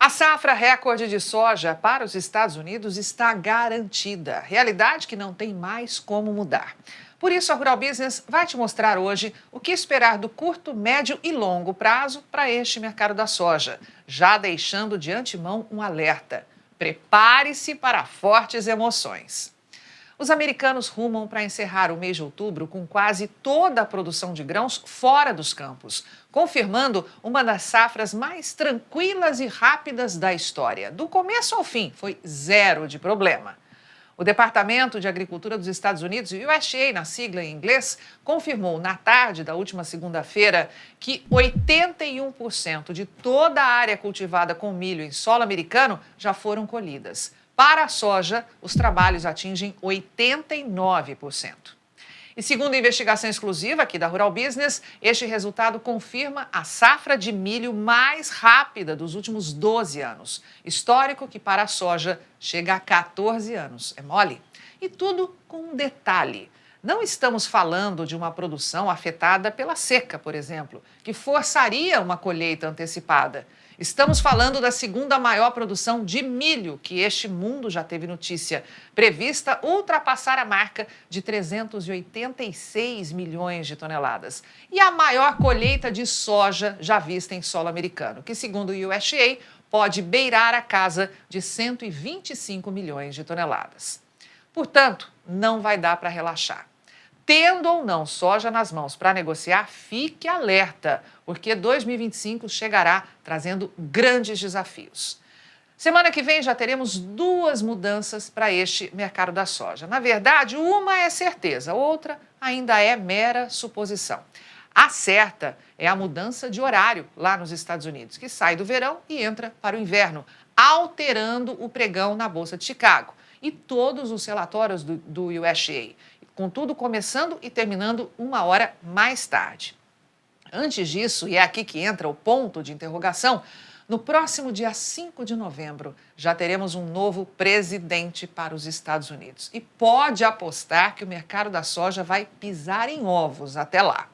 A safra recorde de soja para os Estados Unidos está garantida, realidade que não tem mais como mudar. Por isso, a Rural Business vai te mostrar hoje o que esperar do curto, médio e longo prazo para este mercado da soja, já deixando de antemão um alerta. Prepare-se para fortes emoções. Os americanos rumam para encerrar o mês de outubro com quase toda a produção de grãos fora dos campos, confirmando uma das safras mais tranquilas e rápidas da história. Do começo ao fim, foi zero de problema. O Departamento de Agricultura dos Estados Unidos, USDA na sigla em inglês, confirmou na tarde da última segunda-feira que 81% de toda a área cultivada com milho em solo americano já foram colhidas. Para a soja, os trabalhos atingem 89%. E segundo investigação exclusiva aqui da Rural Business, este resultado confirma a safra de milho mais rápida dos últimos 12 anos. Histórico que para a soja chega a 14 anos. É mole? E tudo com um detalhe. Não estamos falando de uma produção afetada pela seca, por exemplo, que forçaria uma colheita antecipada. Estamos falando da segunda maior produção de milho que este mundo já teve notícia, prevista ultrapassar a marca de 386 milhões de toneladas. E a maior colheita de soja já vista em solo americano, que, segundo o USDA, pode beirar a casa de 125 milhões de toneladas. Portanto, não vai dar para relaxar. Tendo ou não soja nas mãos para negociar, fique alerta, porque 2025 chegará trazendo grandes desafios. Semana que vem já teremos duas mudanças para este mercado da soja. Na verdade, uma é certeza, outra ainda é mera suposição. A certa é a mudança de horário lá nos Estados Unidos, que sai do verão e entra para o inverno, alterando o pregão na Bolsa de Chicago e todos os relatórios do USDA. Com tudo começando e terminando uma hora mais tarde. Antes disso, e é aqui que entra o ponto de interrogação, no próximo dia 5 de novembro já teremos um novo presidente para os Estados Unidos. E pode apostar que o mercado da soja vai pisar em ovos até lá.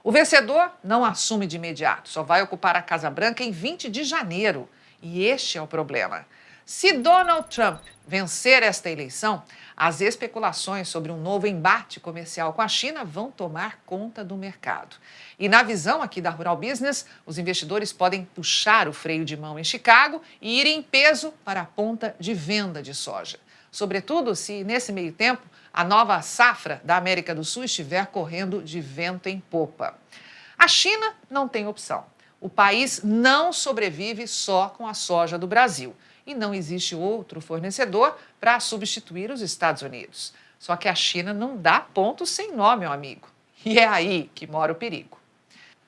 O vencedor não assume de imediato, só vai ocupar a Casa Branca em 20 de janeiro. E este é o problema. Se Donald Trump vencer esta eleição, as especulações sobre um novo embate comercial com a China vão tomar conta do mercado. E na visão aqui da Rural Business, os investidores podem puxar o freio de mão em Chicago e ir em peso para a ponta de venda de soja. Sobretudo se, nesse meio tempo, a nova safra da América do Sul estiver correndo de vento em popa. A China não tem opção. O país não sobrevive só com a soja do Brasil. E não existe outro fornecedor para substituir os Estados Unidos. Só que a China não dá ponto sem nó, meu amigo. E é aí que mora o perigo.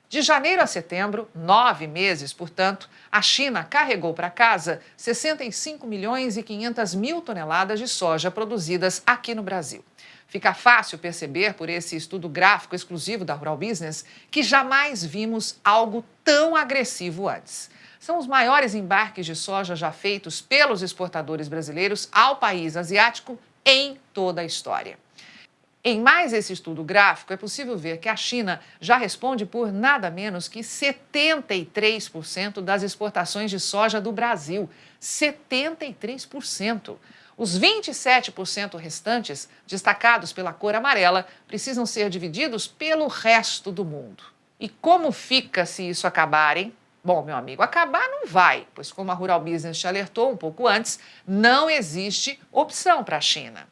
De janeiro a setembro, 9 meses, portanto, a China carregou para casa 65 milhões e 500 mil toneladas de soja produzidas aqui no Brasil. Fica fácil perceber por esse estudo gráfico exclusivo da Rural Business que jamais vimos algo tão agressivo antes. São os maiores embarques de soja já feitos pelos exportadores brasileiros ao país asiático em toda a história. Em mais esse estudo gráfico, é possível ver que a China já responde por nada menos que 73% das exportações de soja do Brasil. 73%. Os 27% restantes, destacados pela cor amarela, precisam ser divididos pelo resto do mundo. E como fica se isso acabar, hein? Bom, meu amigo, acabar não vai, pois como a Rural Business te alertou um pouco antes, não existe opção para a China.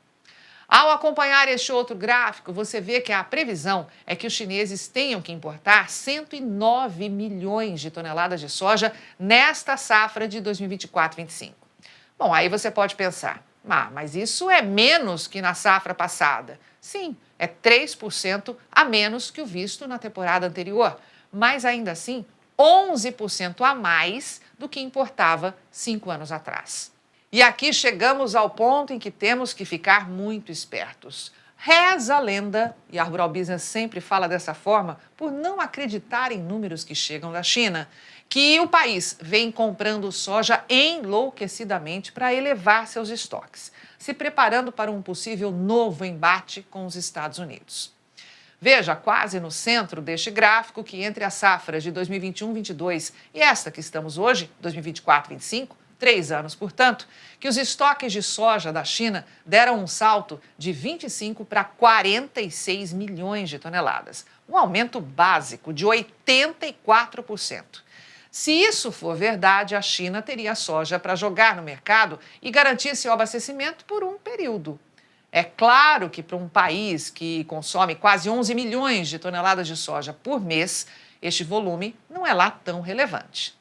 Ao acompanhar este outro gráfico, você vê que a previsão é que os chineses tenham que importar 109 milhões de toneladas de soja nesta safra de 2024-25. Bom, aí você pode pensar, mas isso é menos que na safra passada. Sim, é 3% a menos que o visto na temporada anterior, mas ainda assim 11% a mais do que importava 5 anos atrás. E aqui chegamos ao ponto em que temos que ficar muito espertos. Reza a lenda, e a Rural Business sempre fala dessa forma, por não acreditar em números que chegam da China, que o país vem comprando soja enlouquecidamente para elevar seus estoques, se preparando para um possível novo embate com os Estados Unidos. Veja quase no centro deste gráfico que entre as safras de 2021-22 e esta que estamos hoje, 2024-25, 3 anos, portanto, que os estoques de soja da China deram um salto de 25 para 46 milhões de toneladas, um aumento básico de 84%. Se isso for verdade, a China teria soja para jogar no mercado e garantir seu abastecimento por um período. É claro que para um país que consome quase 11 milhões de toneladas de soja por mês, este volume não é lá tão relevante.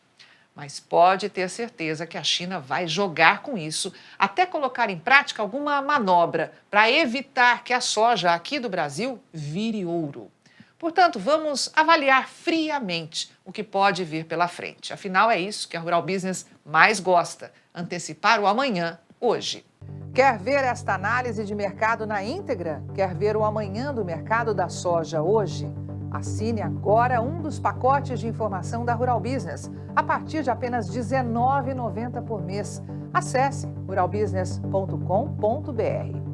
Mas pode ter certeza que a China vai jogar com isso até colocar em prática alguma manobra para evitar que a soja aqui do Brasil vire ouro. Portanto, vamos avaliar friamente o que pode vir pela frente. Afinal, é isso que a Rural Business mais gosta: antecipar o amanhã, hoje. Quer ver esta análise de mercado na íntegra? Quer ver o amanhã do mercado da soja hoje? Assine agora um dos pacotes de informação da Rural Business, a partir de apenas R$ 19,90 por mês. Acesse ruralbusiness.com.br.